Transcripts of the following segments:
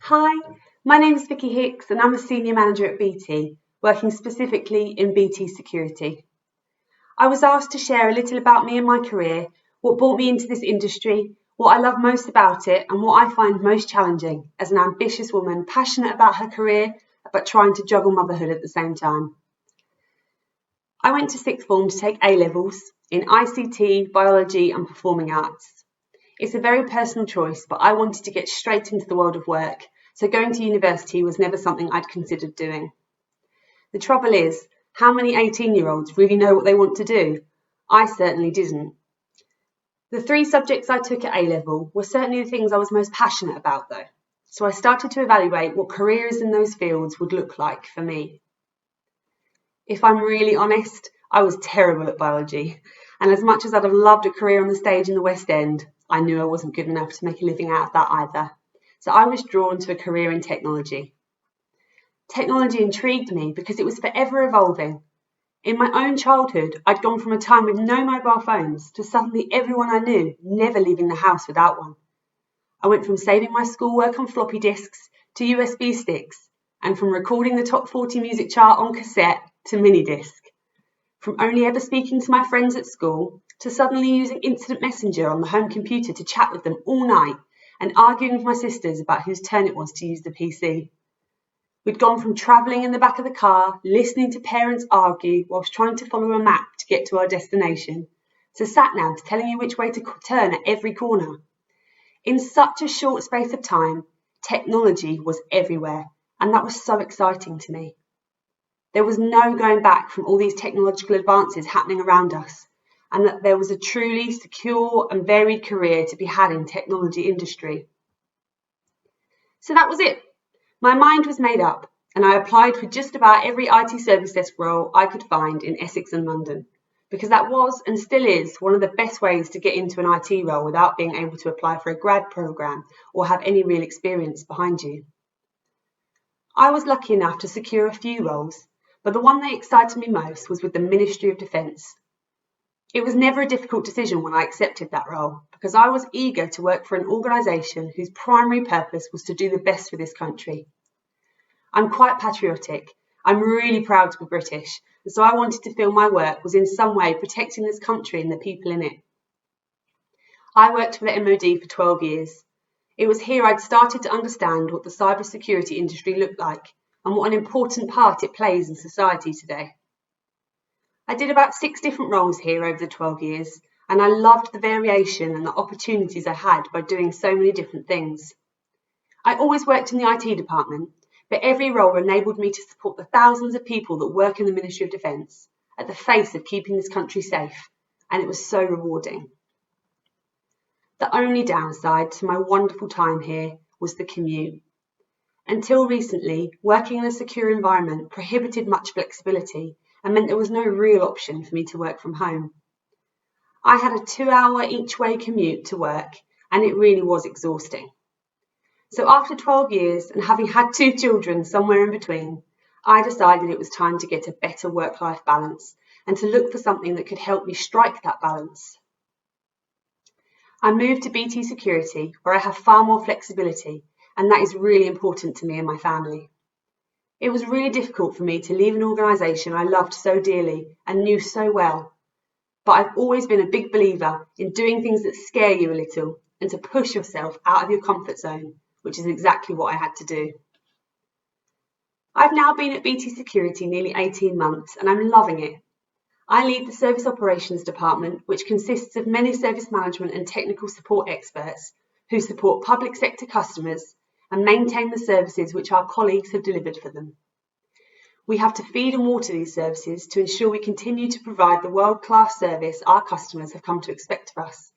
Hi, my name is Vicky Hick and I'm a Senior Manager at BT, working specifically in BT Security. I was asked to share a little about me and my career, what brought me into this industry, what I love most about it and what I find most challenging as an ambitious woman passionate about her career but trying to juggle motherhood at the same time. I went to sixth form to take A-levels in ICT, biology and performing arts. It's a very personal choice, but I wanted to get straight into the world of work, so going to university was never something I'd considered doing. The trouble is, how many 18-year-olds really know what they want to do? I certainly didn't. The 3 subjects I took at A-level were certainly the things I was most passionate about though, so I started to evaluate what careers in those fields would look like for me. If I'm really honest, I was terrible at biology, and as much as I'd have loved a career on the stage in the West End, I knew I wasn't good enough to make a living out of that either. So I was drawn to a career in technology. Technology intrigued me because it was forever evolving. In my own childhood, I'd gone from a time with no mobile phones to suddenly everyone I knew never leaving the house without one. I went from saving my schoolwork on floppy disks to USB sticks, and from recording the top 40 music chart on cassette to mini disc. From only ever speaking to my friends at school to suddenly using instant messenger on the home computer to chat with them all night and arguing with my sisters about whose turn it was to use the PC. We'd gone from travelling in the back of the car, listening to parents argue whilst trying to follow a map to get to our destination, to sat-navs telling you which way to turn at every corner. In such a short space of time, technology was everywhere, and that was so exciting to me. There was no going back from all these technological advances happening around us, and that there was a truly secure and varied career to be had in technology industry. So that was it. My mind was made up, and I applied for just about every IT service desk role I could find in Essex and London, because that was and still is one of the best ways to get into an IT role without being able to apply for a grad programme or have any real experience behind you. I was lucky enough to secure a few roles, but the one that excited me most was with the Ministry of Defence. It was never a difficult decision when I accepted that role, because I was eager to work for an organisation whose primary purpose was to do the best for this country. I'm quite patriotic. I'm really proud to be British, and so I wanted to feel my work was in some way protecting this country and the people in it. I worked for the MOD for 12 years. It was here I'd started to understand what the cybersecurity industry looked like and what an important part it plays in society today. I did about 6 different roles here over the 12 years, and I loved the variation and the opportunities I had by doing so many different things. I always worked in the IT department, but every role enabled me to support the thousands of people that work in the Ministry of Defence at the face of keeping this country safe, and it was so rewarding. The only downside to my wonderful time here was the commute. Until recently, working in a secure environment prohibited much flexibility and meant there was no real option for me to work from home. I had a 2-hour each way commute to work, and it really was exhausting. So after 12 years and having had 2 children somewhere in between, I decided it was time to get a better work-life balance and to look for something that could help me strike that balance. I moved to BT Security, where I have far more flexibility, and that is really important to me and my family. It was really difficult for me to leave an organisation I loved so dearly and knew so well, but I've always been a big believer in doing things that scare you a little and to push yourself out of your comfort zone, which is exactly what I had to do. I've now been at BT Security nearly 18 months and I'm loving it. I lead the Service Operations Department, which consists of many service management and technical support experts who support public sector customers and maintain the services which our colleagues have delivered for them. We have to feed and water these services to ensure we continue to provide the world-class service our customers have come to expect of us,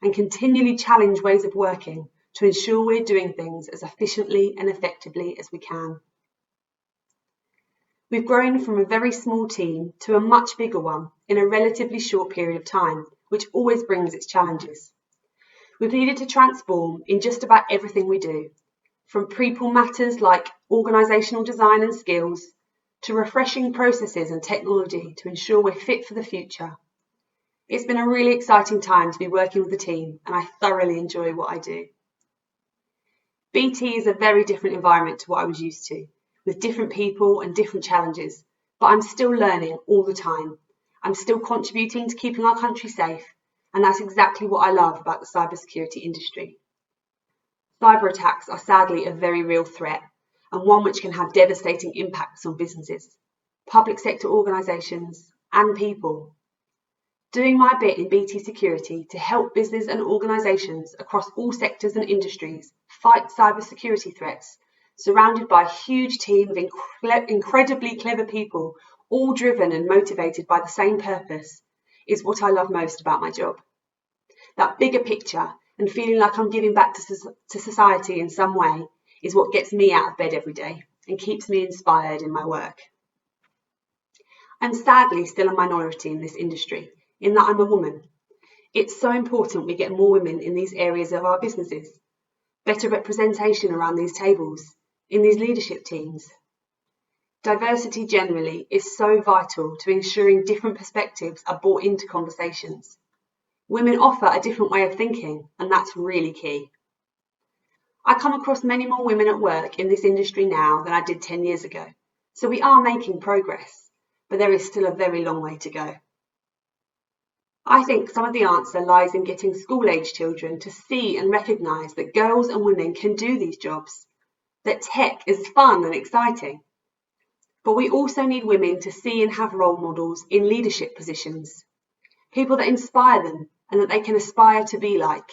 and continually challenge ways of working to ensure we're doing things as efficiently and effectively as we can. We've grown from a very small team to a much bigger one in a relatively short period of time, which always brings its challenges. We've needed to transform in just about everything we do, from people matters like organisational design and skills, to refreshing processes and technology to ensure we're fit for the future. It's been a really exciting time to be working with the team, and I thoroughly enjoy what I do. BT is a very different environment to what I was used to, with different people and different challenges, but I'm still learning all the time. I'm still contributing to keeping our country safe, and that's exactly what I love about the cybersecurity industry. Cyber attacks are sadly a very real threat, and one which can have devastating impacts on businesses, public sector organisations, and people. Doing my bit in BT Security to help business and organisations across all sectors and industries fight cybersecurity threats, surrounded by a huge team of incredibly clever people, all driven and motivated by the same purpose, is what I love most about my job. That bigger picture and feeling like I'm giving back to society in some way is what gets me out of bed every day and keeps me inspired in my work. I'm sadly still a minority in this industry, in that I'm a woman. It's so important we get more women in these areas of our businesses, better representation around these tables, in these leadership teams. Diversity generally is so vital to ensuring different perspectives are brought into conversations. Women offer a different way of thinking, and that's really key. I come across many more women at work in this industry now than I did 10 years ago, so we are making progress, but there is still a very long way to go. I think some of the answer lies in getting school-age children to see and recognise that girls and women can do these jobs, that tech is fun and exciting. But we also need women to see and have role models in leadership positions, people that inspire them and that they can aspire to be like.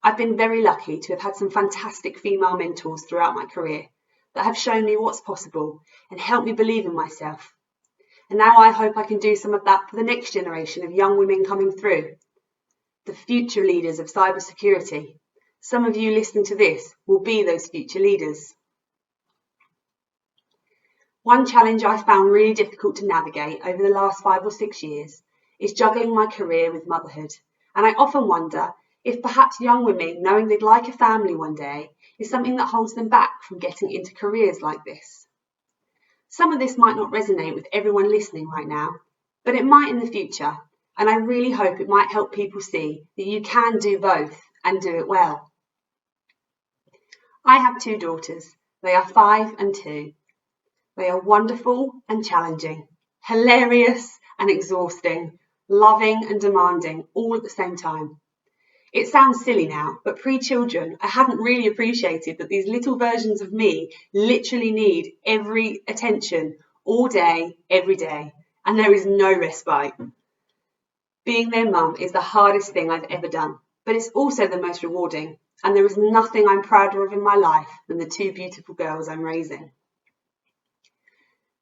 I've been very lucky to have had some fantastic female mentors throughout my career that have shown me what's possible and helped me believe in myself. And now I hope I can do some of that for the next generation of young women coming through, the future leaders of cybersecurity. Some of you listening to this will be those future leaders. One challenge I found really difficult to navigate over the last 5 or 6 years is juggling my career with motherhood. And I often wonder if perhaps young women knowing they'd like a family one day is something that holds them back from getting into careers like this. Some of this might not resonate with everyone listening right now, but it might in the future, and I really hope it might help people see that you can do both and do it well. I have 2 daughters. They are 5 and 2. They are wonderful and challenging, hilarious and exhausting, loving and demanding, all at the same time. It sounds silly now, but pre-children, I hadn't really appreciated that these little versions of me literally need every attention all day, every day, and there is no respite. Being their mum is the hardest thing I've ever done, but it's also the most rewarding, and there is nothing I'm prouder of in my life than the 2 beautiful girls I'm raising.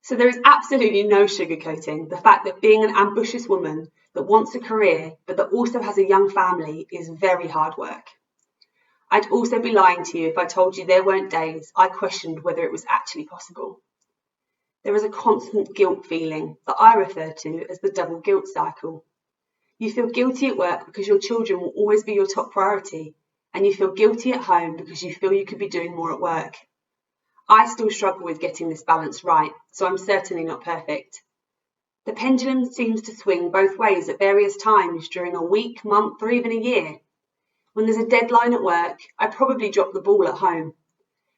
So there is absolutely no sugarcoating the fact that being an ambitious woman that wants a career but that also has a young family is very hard work. I'd also be lying to you if I told you there weren't days I questioned whether it was actually possible. There is a constant guilt feeling that I refer to as the double guilt cycle. You feel guilty at work because your children will always be your top priority, and you feel guilty at home because you feel you could be doing more at work. I still struggle with getting this balance right, so I'm certainly not perfect. The pendulum seems to swing both ways at various times during a week, month, or even a year. When there's a deadline at work, I probably drop the ball at home.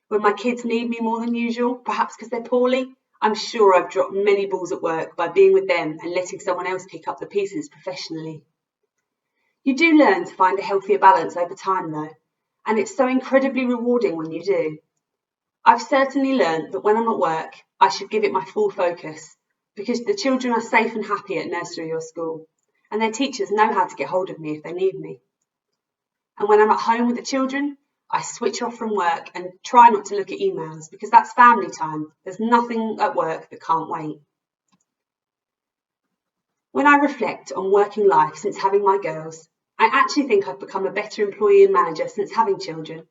When my kids need me more than usual, perhaps because they're poorly, I'm sure I've dropped many balls at work by being with them and letting someone else pick up the pieces professionally. You do learn to find a healthier balance over time though, and it's so incredibly rewarding when you do. I've certainly learned that when I'm at work, I should give it my full focus because the children are safe and happy at nursery or school, and their teachers know how to get hold of me if they need me. And when I'm at home with the children, I switch off from work and try not to look at emails because that's family time. There's nothing at work that can't wait. When I reflect on working life since having my girls, I actually think I've become a better employee and manager since having children.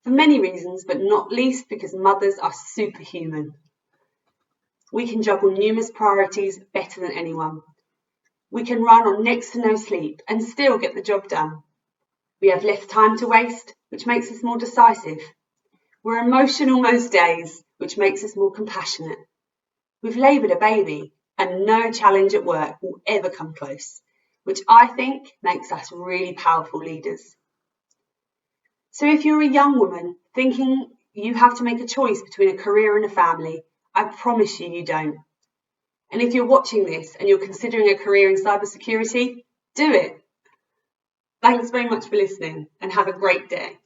For many reasons, but not least because mothers are superhuman. We can juggle numerous priorities better than anyone. We can run on next to no sleep and still get the job done. We have less time to waste, which makes us more decisive. We're emotional most days, which makes us more compassionate. We've laboured a baby, and no challenge at work will ever come close, which I think makes us really powerful leaders. So if you're a young woman thinking you have to make a choice between a career and a family, I promise you don't. And if you're watching this and you're considering a career in cybersecurity, do it. Thanks very much for listening and have a great day.